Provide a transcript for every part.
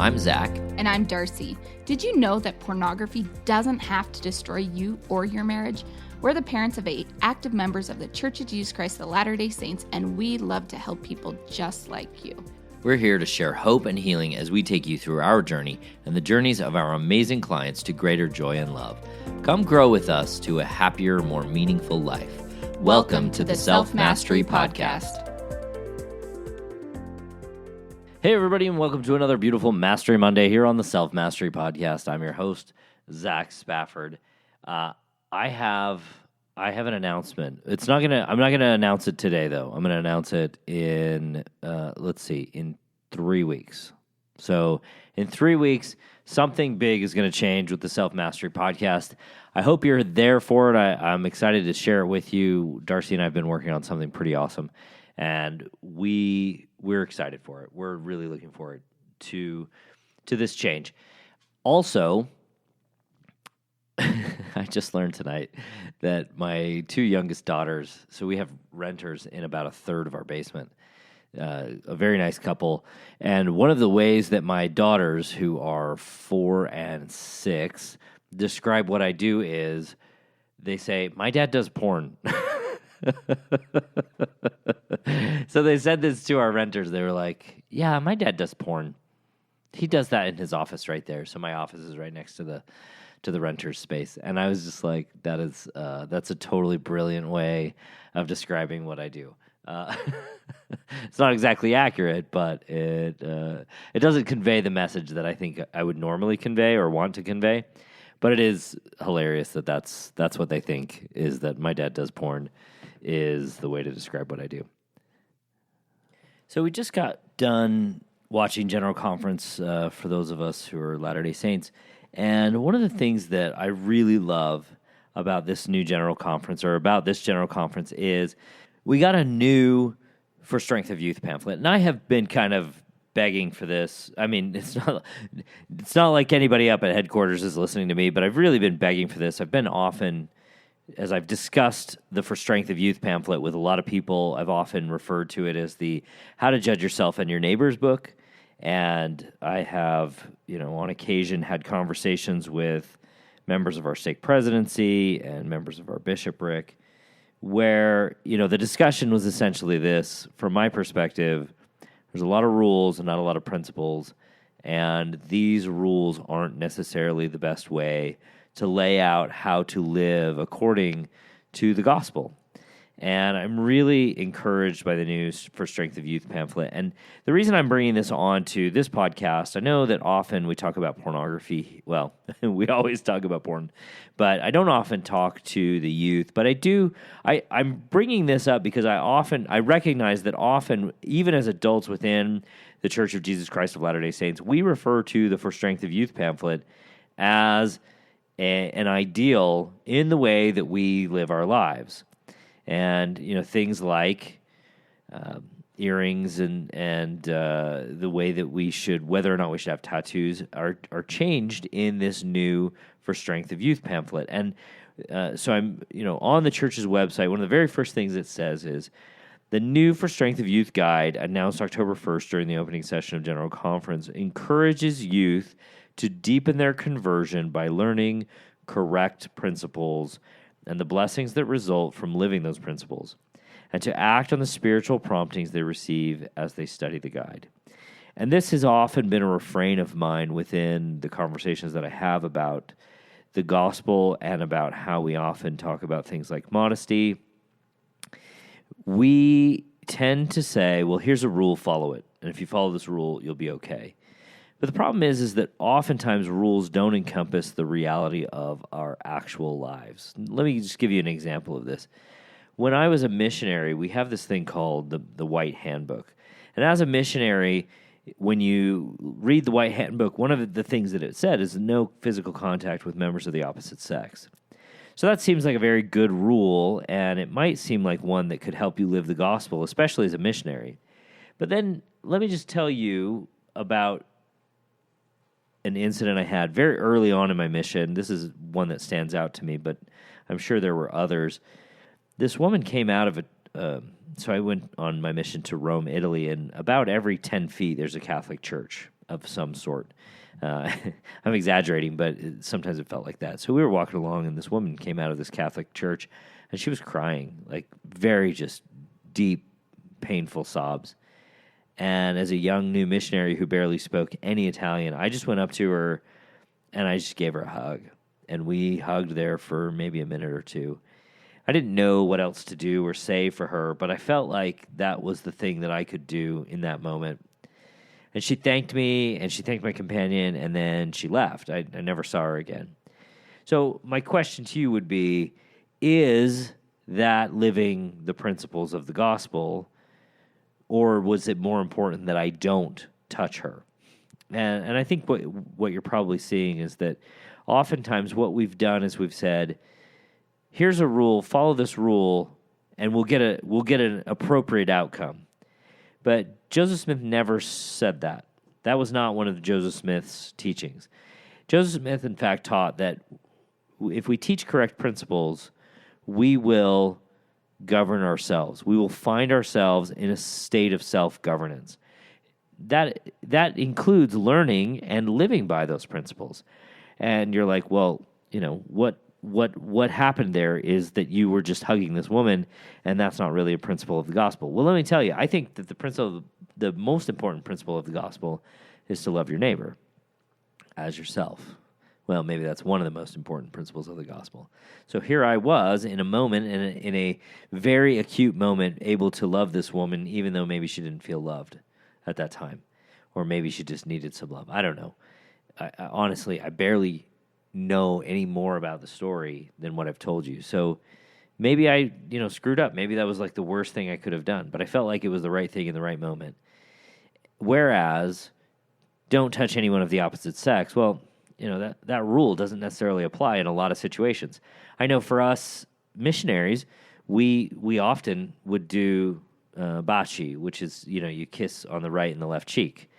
I'm Zach. And I'm Darcy. Did you know that pornography doesn't have to destroy you or your marriage? We're the parents of 8 active members of the Church of Jesus Christ of Latter-day Saints, and we love to help people just like you. We're here to share hope and healing as we take you through our journey and the journeys of our amazing clients to greater joy and love. Come grow with us to a happier, more meaningful life. Welcome to the Self-Mastery Podcast. Hey, everybody, and welcome to another beautiful Mastery Monday here on the Self-Mastery Podcast. I'm your host, Zach Spafford. I have an announcement. I'm not gonna announce it today, though. I'm gonna announce it in 3 weeks. So in 3 weeks, something big is going to change with the Self-Mastery Podcast. I hope you're there for it. I'm excited to share it with you. Darcy and I have been working on something pretty awesome, and we're excited for it. We're really looking forward to this change. Also, I just learned tonight that my 2 youngest daughters, so we have renters in about a third of our basement, a very nice couple. And one of the ways that my daughters, who are 4 and 6, describe what I do is they say, "My dad does porn." So they said this to our renters. They were like, "Yeah, my dad does porn. He does that in his office right there." So my office is right next to the renter's space. And I was just like, that's a totally brilliant way of describing what I do. It's not exactly accurate, but it doesn't convey the message that I think I would normally convey or want to convey. But it is hilarious that's what they think, is that my dad does porn is the way to describe what I do. So we just got done watching General Conference for those of us who are Latter-day Saints. And one of the things that I really love about this new General Conference, or about this General Conference, is we got a new For Strength of Youth pamphlet. And I have been kind of begging for this. I mean, it's not like anybody up at headquarters is listening to me, but I've really been begging for this. I've been often, as I've discussed the For Strength of Youth pamphlet with a lot of people, I've often referred to it as the How to Judge Yourself and Your Neighbor's book. And I have, on occasion had conversations with members of our stake presidency and members of our bishopric where, the discussion was essentially this. From my perspective, there's a lot of rules and not a lot of principles, and these rules aren't necessarily the best way to lay out how to live according to the gospel. And I'm really encouraged by the new For Strength of Youth pamphlet. And the reason I'm bringing this on to this podcast, I know that often we talk about pornography. Well, we always talk about porn, but I don't often talk to the youth. But I do. I'm bringing this up because I recognize that often, even as adults within the Church of Jesus Christ of Latter-day Saints, we refer to the For Strength of Youth pamphlet as an ideal in the way that we live our lives. And, things like earrings and the way that whether or not we should have tattoos are changed in this new For Strength of Youth pamphlet. And so I'm, on the church's website, one of the very first things it says is, the new For Strength of Youth guide, announced October 1st during the opening session of General Conference, encourages youth to deepen their conversion by learning correct principles and the blessings that result from living those principles, and to act on the spiritual promptings they receive as they study the guide. And this has often been a refrain of mine within the conversations that I have about the gospel and about how we often talk about things like modesty. We tend to say, well, here's a rule, follow it. And if you follow this rule, you'll be okay. But the problem is that oftentimes rules don't encompass the reality of our actual lives. Let me just give you an example of this. When I was a missionary, we have this thing called the White Handbook. And as a missionary, when you read the White Handbook, one of the things that it said is no physical contact with members of the opposite sex. So that seems like a very good rule, and it might seem like one that could help you live the gospel, especially as a missionary. But then let me just tell you about an incident I had very early on in my mission. This is one that stands out to me, but I'm sure there were others. This woman came out of so I went on my mission to Rome, Italy, and about every 10 feet there's a Catholic church. of some sort. I'm exaggerating, but sometimes it felt like that. So we were walking along, and this woman came out of this Catholic church, and she was crying, like very just deep, painful sobs. And as a young new missionary who barely spoke any Italian, I just went up to her, and I just gave her a hug. And we hugged there for maybe a minute or two. I didn't know what else to do or say for her, but I felt like that was the thing that I could do in that moment. And she thanked me, and she thanked my companion, and then she left. I never saw her again. So my question to you would be, is that living the principles of the gospel, or was it more important that I don't touch her? And I think what you're probably seeing is that oftentimes what we've done is we've said, here's a rule, follow this rule, and we'll get an appropriate outcome. But Joseph Smith never said that. That was not one of Joseph Smith's teachings. Joseph Smith, in fact, taught that if we teach correct principles, we will govern ourselves. We will find ourselves in a state of self-governance. That includes learning and living by those principles. And you're like, well, what happened there is that you were just hugging this woman, and that's not really a principle of the gospel. Well, let me tell you, I think that the most important principle of the gospel is to love your neighbor as yourself. Well, maybe that's one of the most important principles of the gospel. So here I was in a moment, in a very acute moment, able to love this woman, even though maybe she didn't feel loved at that time, or maybe she just needed some love. I don't know. Honestly, I barely know any more about the story than what I've told you. So maybe I, screwed up. Maybe that was like the worst thing I could have done, but I felt like it was the right thing in the right moment. Whereas, don't touch anyone of the opposite sex. Well, that rule doesn't necessarily apply in a lot of situations. I know for us missionaries, we often would do baci, which is, you kiss on the right and the left cheek.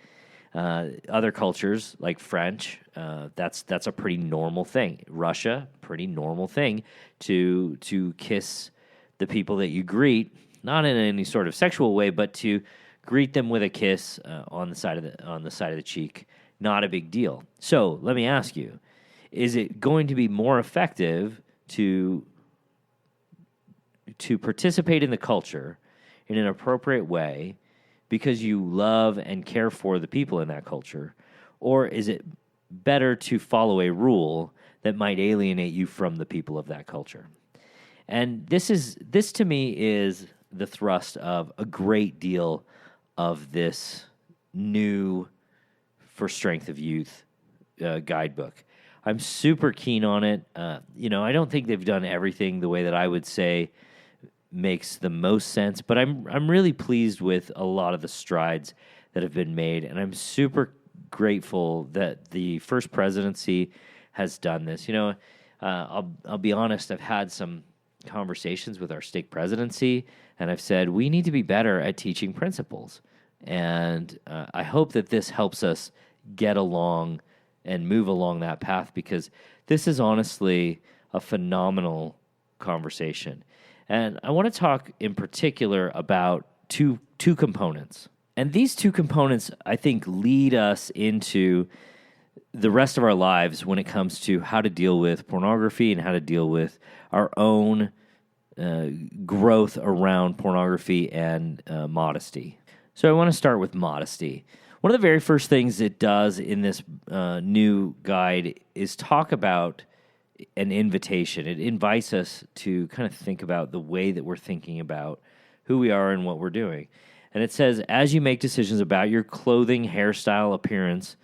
Other cultures, like French, that's a pretty normal thing. Russia, pretty normal thing to kiss the people that you greet, not in any sort of sexual way, but to greet them with a kiss on the side of the cheek. Not a big deal. So let me ask you: is it going to be more effective to participate in the culture in an appropriate way because you love and care for the people in that culture, or is it better to follow a rule that might alienate you from the people of that culture? And this to me is the thrust of a great deal of this new For Strength of Youth guidebook. I'm super keen on it. I don't think they've done everything the way that I would say makes the most sense, but I'm really pleased with a lot of the strides that have been made, and I'm super grateful that the First Presidency has done this. I'll be honest, I've had some conversations with our stake presidency, and I've said we need to be better at teaching principles, and I hope that this helps us get along and move along that path, because this is honestly a phenomenal conversation. And I want to talk in particular about two components. And these two components, I think, lead us into the rest of our lives when it comes to how to deal with pornography and how to deal with our own growth around pornography and modesty. So I want to start with modesty. One of the very first things it does in this new guide is talk about an invitation. It invites us to kind of think about the way that we're thinking about who we are and what we're doing. And it says, as you make decisions about your clothing, hairstyle, appearance,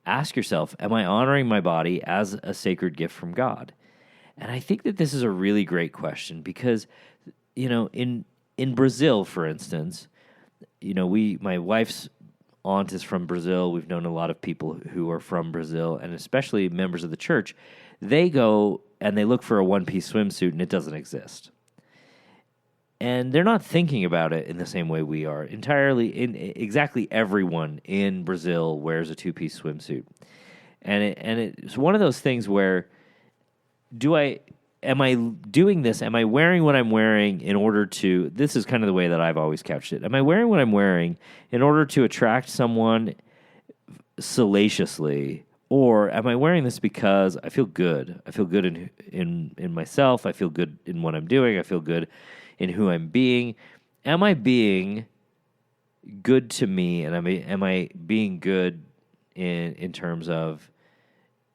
ask yourself, am I honoring my body as a sacred gift from God? And I think that this is a really great question because, in Brazil, for instance, my wife's aunt is from Brazil. We've known a lot of people who are from Brazil, and especially members of the church. They go and they look for a one-piece swimsuit, and it doesn't exist. And they're not thinking about it in the same way we are. Exactly everyone in Brazil wears a two-piece swimsuit. And it's one of those things where, am I doing this? Am I wearing what I'm wearing in order to, this is kind of the way that I've always couched it. Am I wearing what I'm wearing in order to attract someone salaciously, or am I wearing this because I feel good? I feel good in myself. I feel good in what I'm doing. I feel good in who I'm being. Am I being good to me, and am I being good in terms of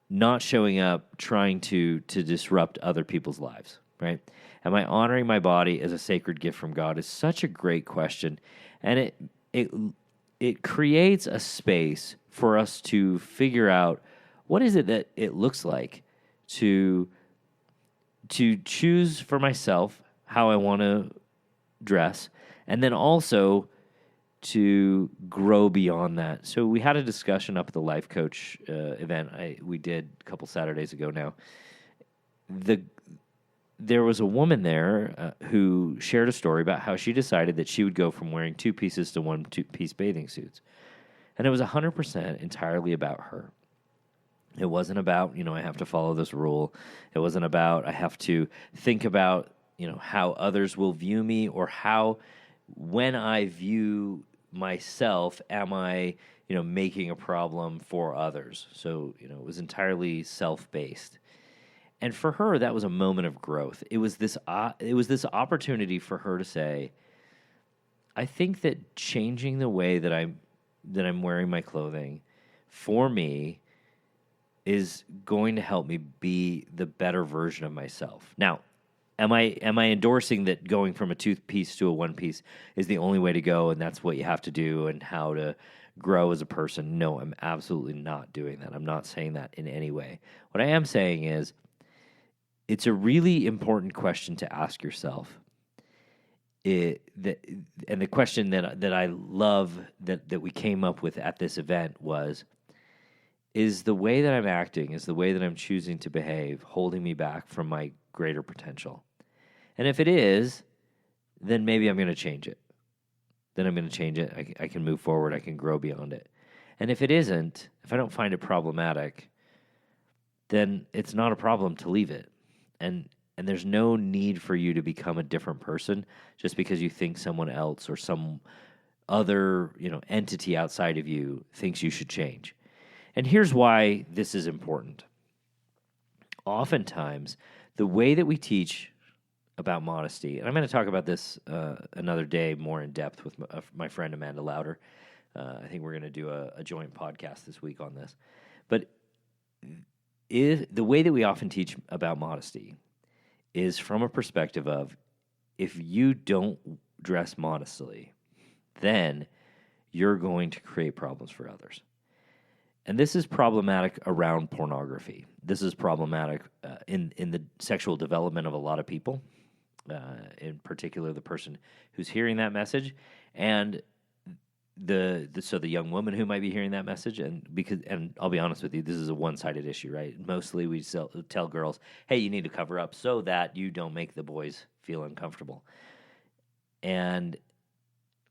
not showing up trying to disrupt other people's lives, right? Am I honoring my body as a sacred gift from God? Is such a great question, and it creates a space for us to figure out what is it that it looks like to choose for myself how I want to dress, and then also to grow beyond that. So we had a discussion up at the Life Coach event we did a couple Saturdays ago now. There was a woman there who shared a story about how she decided that she would go from wearing 2 pieces to 1-piece bathing suits. And it was 100% entirely about her. It wasn't about, I have to follow this rule. It wasn't about, I have to think about, how others will view me, or how, when I view myself, am I, making a problem for others? So, it was entirely self-based. And for her, that was a moment of growth. It was this opportunity for her to say, I think that changing the way that I'm wearing my clothing for me is going to help me be the better version of myself. Now, am I endorsing that going from a 2-piece to a 1-piece is the only way to go, and that's what you have to do, and how to grow as a person? No, I'm absolutely not doing that. I'm not saying that in any way. What I am saying is, it's a really important question to ask yourself. And the question that I love that we came up with at this event was, is the way that I'm acting, is the way that I'm choosing to behave, holding me back from my greater potential? And if it is, then maybe I'm going to change it. Then I'm going to change it. I can move forward. I can grow beyond it. And if it isn't, if I don't find it problematic, then it's not a problem to leave it. And there's no need for you to become a different person just because you think someone else or some other, entity outside of you thinks you should change. And here's why this is important. Oftentimes, the way that we teach about modesty, and I'm going to talk about this another day more in depth with my friend Amanda Lauder. I think we're going to do a joint podcast this week on this. But the way that we often teach about modesty is from a perspective of, if you don't dress modestly, then you're going to create problems for others. And this is problematic around pornography. This is problematic in the sexual development of a lot of people, in particular the person who's hearing that message, and the young woman who might be hearing that message. And I'll be honest with you, this is a one-sided issue, right? Mostly we tell girls, hey, you need to cover up so that you don't make the boys feel uncomfortable. And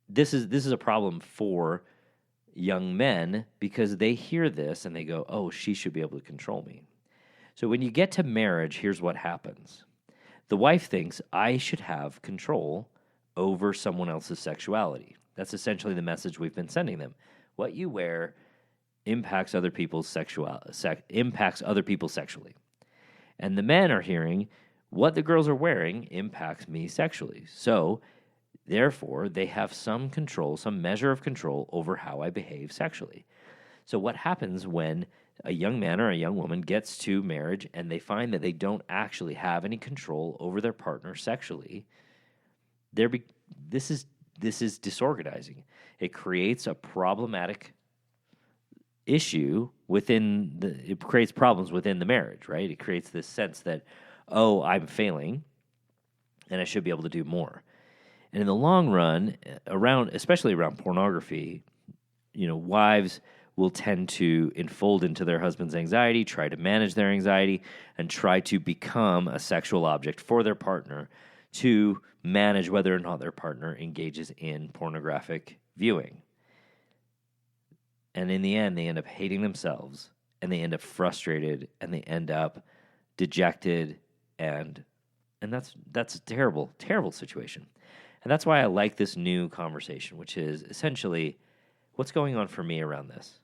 this is a problem for young men, because they hear this and they go, oh, she should be able to control me. So when you get to marriage, here's what happens. The wife thinks, I should have control over someone else's sexuality. That's essentially the message we've been sending them. What you wear impacts other people sexually. And the men are hearing, what the girls are wearing impacts me sexually. So therefore, they have some control, some measure of control over how I behave sexually. So what happens when a young man or a young woman gets to marriage and they find that they don't actually have any control over their partner sexually? This is disorganizing. It creates a problematic issue it creates problems within the marriage, right? It creates this sense that, oh, I'm failing and I should be able to do more. And in the long run, especially around pornography, wives will tend to enfold into their husband's anxiety, try to manage their anxiety, and try to become a sexual object for their partner to manage whether or not their partner engages in pornographic viewing. And in the end, they end up hating themselves, and they end up frustrated, and they end up dejected, and that's a terrible, terrible situation. And that's why I like this new conversation, which is essentially, what's going on for me around this?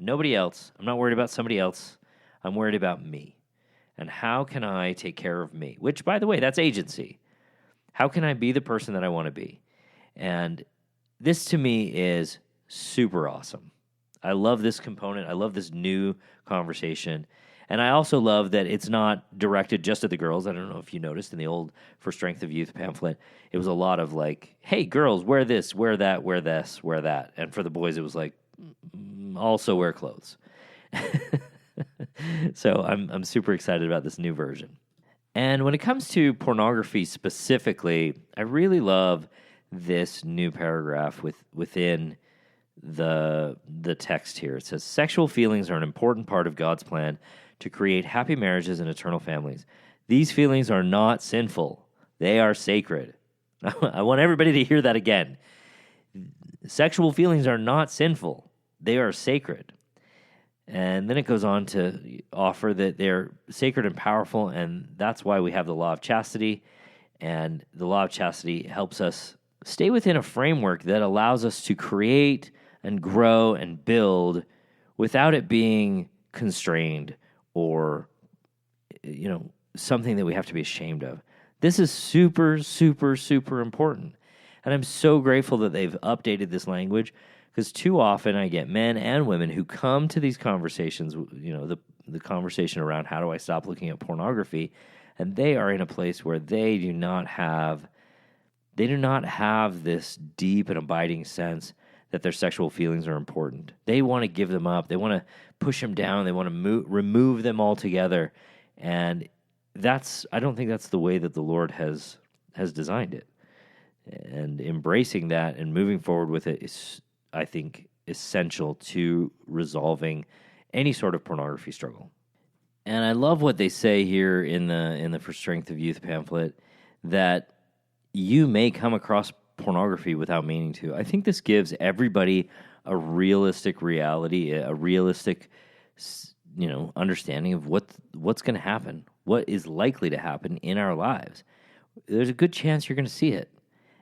Nobody else. I'm not worried about somebody else. I'm worried about me. And how can I take care of me? Which, by the way, that's agency. How can I be the person that I want to be? And this to me is super awesome. I love this component. I love this new conversation. And I also love that it's not directed just at the girls. I don't know if you noticed in the old For Strength of Youth pamphlet, it was a lot of like, hey, girls, wear this, wear that, wear this, wear that. And for the boys, it was like, also wear clothes. So I'm super excited about this new version. And when it comes to pornography specifically, I really love this new paragraph within the text here. It says, sexual feelings are an important part of God's plan to create happy marriages and eternal families. These feelings are not sinful. They are sacred. I want everybody to hear that again. Sexual feelings are not sinful. They are sacred. And then it goes on to offer that they're sacred and powerful, and that's why we have the law of chastity. And the law of chastity helps us stay within a framework that allows us to create and grow and build without it being constrained or, something that we have to be ashamed of. This is super, super, super important. And I'm so grateful that they've updated this language, because too often I get men and women who come to these conversations, the conversation around how do I stop looking at pornography, and they are in a place where they do not have this deep and abiding sense that their sexual feelings are important. They want to give them up. They want to push them down. They want to remove them altogether. And I don't think that's the way that the Lord has designed it. And embracing that and moving forward with it is, I think, essential to resolving any sort of pornography struggle. And I love what they say here in the For Strength of Youth pamphlet, that you may come across pornography without meaning to. I think this gives everybody a realistic reality, a realistic, understanding of what's going to happen, what is likely to happen in our lives. There's a good chance you're going to see it,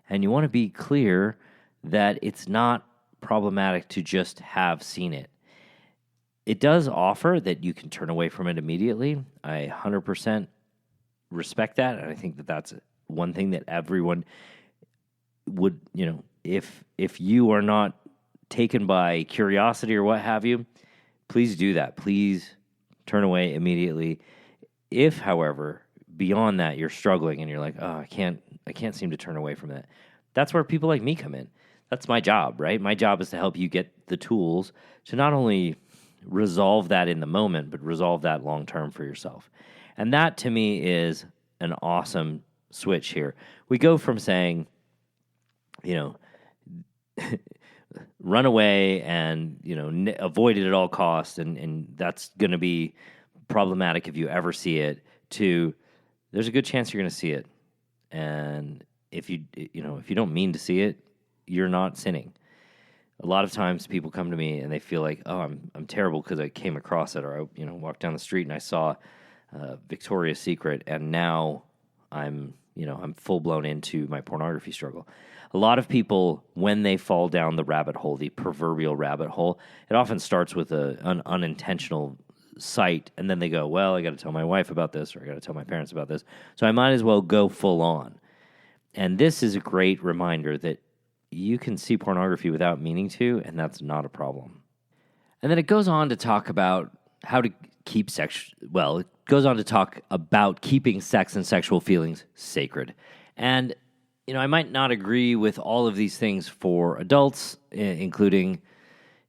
and you want to be clear that it's not problematic to just have seen it. It does offer that you can turn away from it immediately. I 100% respect that, and I think that that's one thing that everyone would, if you are not taken by curiosity or what have you, please do that. Please turn away immediately. If, however, beyond that you're struggling and you're like, oh, I can't seem to turn away from that, that's where people like me come in. That's my job, right? My job is to help you get the tools to not only resolve that in the moment, but resolve that long term for yourself. And that, to me, is an awesome switch here. We go from saying, run away and, avoid it at all costs, and that's going to be problematic if you ever see it, to there's a good chance you're going to see it. And if you don't mean to see it, you're not sinning. A lot of times people come to me and they feel like, oh, I'm terrible because I came across it, or I walked down the street and I saw Victoria's Secret, and now I'm full blown into my pornography struggle. A lot of people, when they fall down the rabbit hole, the proverbial rabbit hole, it often starts with an unintentional sight, and then they go, well, I got to tell my wife about this, or I got to tell my parents about this, so I might as well go full on. And this is a great reminder that you can see pornography without meaning to, and that's not a problem. And then it goes on to talk about how to keep it goes on to talk about keeping sex and sexual feelings sacred. And, I might not agree with all of these things for adults, including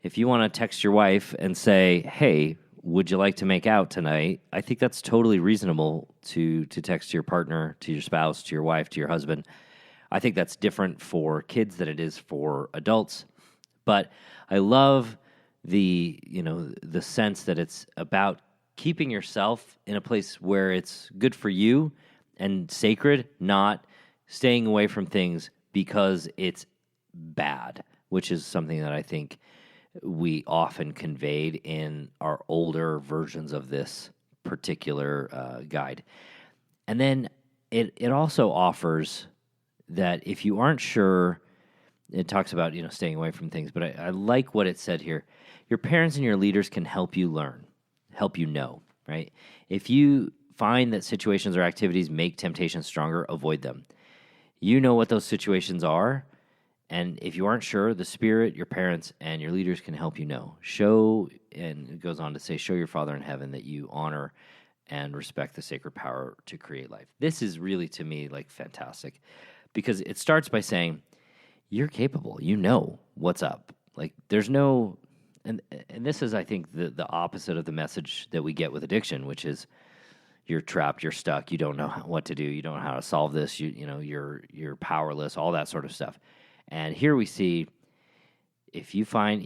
if you want to text your wife and say, hey, would you like to make out tonight? I think that's totally reasonable to text your partner, to your spouse, to your wife, to your husband. I think that's different for kids than it is for adults. But I love the sense that it's about keeping yourself in a place where it's good for you and sacred, not staying away from things because it's bad, which is something that I think we often conveyed in our older versions of this particular guide. And then it also offers that if you aren't sure it talks about, staying away from things, but I like what it said here. Your parents and your leaders can help you learn, help you know, right? If you find that situations or activities make temptation stronger, avoid them. You know what those situations are, and if you aren't sure, the Spirit, your parents, and your leaders can help you know. And it goes on to say, show your Father in heaven that you honor and respect the sacred power to create life. This is really, to me, fantastic, because it starts by saying, you're capable. You know what's up. There's no, and this is, I think, the opposite of the message that we get with addiction, which is you're trapped, you're stuck, you don't know what to do, you don't know how to solve this, you're powerless, all that sort of stuff. And here we see, if you find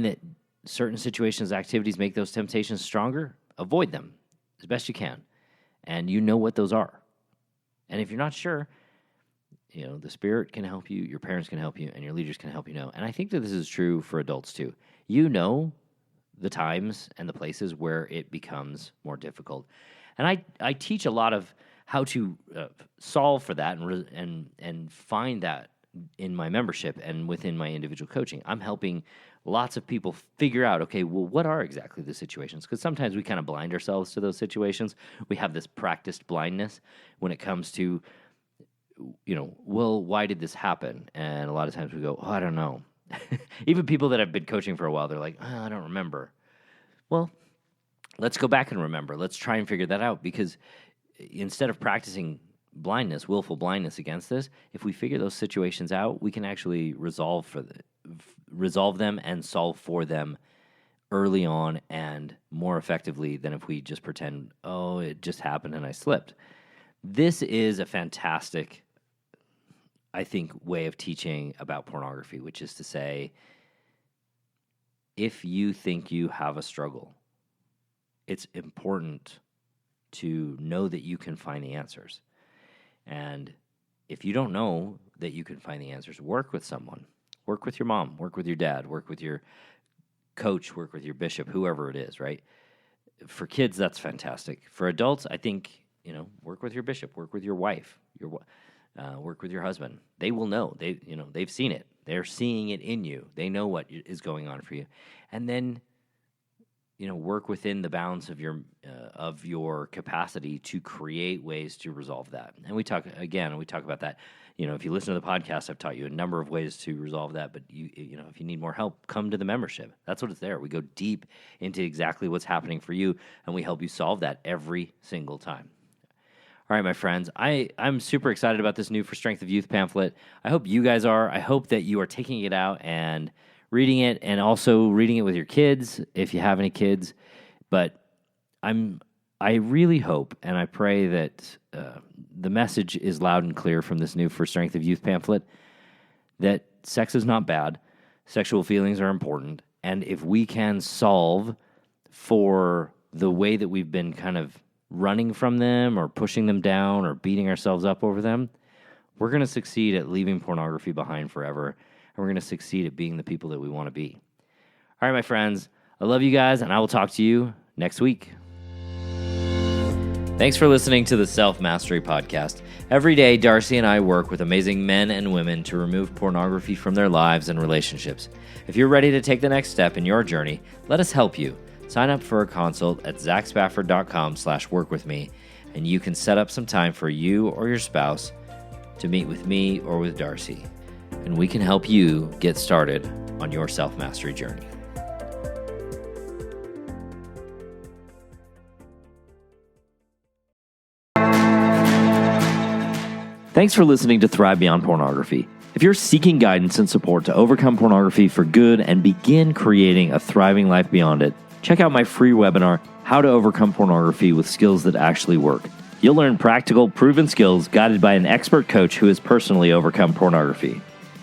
that certain situations, activities make those temptations stronger, avoid them as best you can, and you know what those are. And if you're not sure, the Spirit can help you, your parents can help you, and your leaders can help you know. And I think that this is true for adults too. You know the times and the places where it becomes more difficult. And I teach a lot of how to solve for that and find that in my membership and within my individual coaching. I'm helping lots of people figure out, okay, well, what are exactly the situations? Because sometimes we kind of blind ourselves to those situations. We have this practiced blindness when it comes to, well, why did this happen? And a lot of times we go, I don't know. Even people that have been coaching for a while, they're like, I don't remember. Well, let's go back and remember. Let's try and figure that out, because instead of practicing blindness, willful blindness against this, if we figure those situations out, we can actually resolve them and solve for them early on and more effectively than if we just pretend, it just happened and I slipped. This is a fantastic, I think, way of teaching about pornography, which is to say, if you think you have a struggle, it's important to know that you can find the answers. And if you don't know that you can find the answers, work with someone. Work with your mom, work with your dad, work with your coach, work with your bishop, whoever it is, right? For kids, that's fantastic. For adults, I think, work with your bishop, work with your wife, work with your husband. They will know. They've seen it. They're seeing it in you. They know what is going on for you. And then, work within the bounds of your capacity to create ways to resolve that. And we talk about that. If you listen to the podcast, I've taught you a number of ways to resolve that. But if you need more help, come to the membership. That's what it's there. We go deep into exactly what's happening for you, and we help you solve that every single time. All right, my friends, I'm super excited about this new For Strength of Youth pamphlet. I hope you guys are. I hope that you are taking it out and reading it, and also reading it with your kids, if you have any kids. But I really hope and I pray that the message is loud and clear from this new For Strength of Youth pamphlet, that sex is not bad, sexual feelings are important, and if we can solve for the way that we've been kind of running from them or pushing them down or beating ourselves up over them, we're going to succeed at leaving pornography behind forever, and we're going to succeed at being the people that we want to be. All right, my friends, I love you guys, and I will talk to you next week. Thanks for listening to the Self-Mastery Podcast. Every day, Darcy and I work with amazing men and women to remove pornography from their lives and relationships. If you're ready to take the next step in your journey, let us help you. Sign up for a consult at zachspafford.com/workwithme, and you can set up some time for you or your spouse to meet with me or with Darcy, and we can help you get started on your self-mastery journey. Thanks for listening to Thrive Beyond Pornography. If you're seeking guidance and support to overcome pornography for good and begin creating a thriving life beyond it, check out my free webinar, How to Overcome Pornography with Skills That Actually Work. You'll learn practical, proven skills guided by an expert coach who has personally overcome pornography.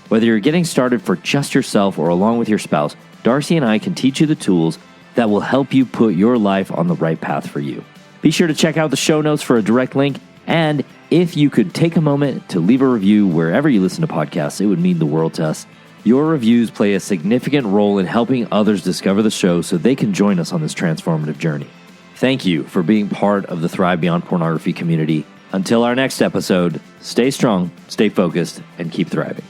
Whether you're getting started for just yourself or along with your spouse, Darcy and I can teach you the tools that will help you put your life on the right path for you. Be sure to check out the show notes for a direct link, and if you could take a moment to leave a review wherever you listen to podcasts, it would mean the world to us. Your reviews play a significant role in helping others discover the show so they can join us on this transformative journey. Thank you for being part of the Thrive Beyond Pornography community. Until our next episode, stay strong, stay focused, and keep thriving.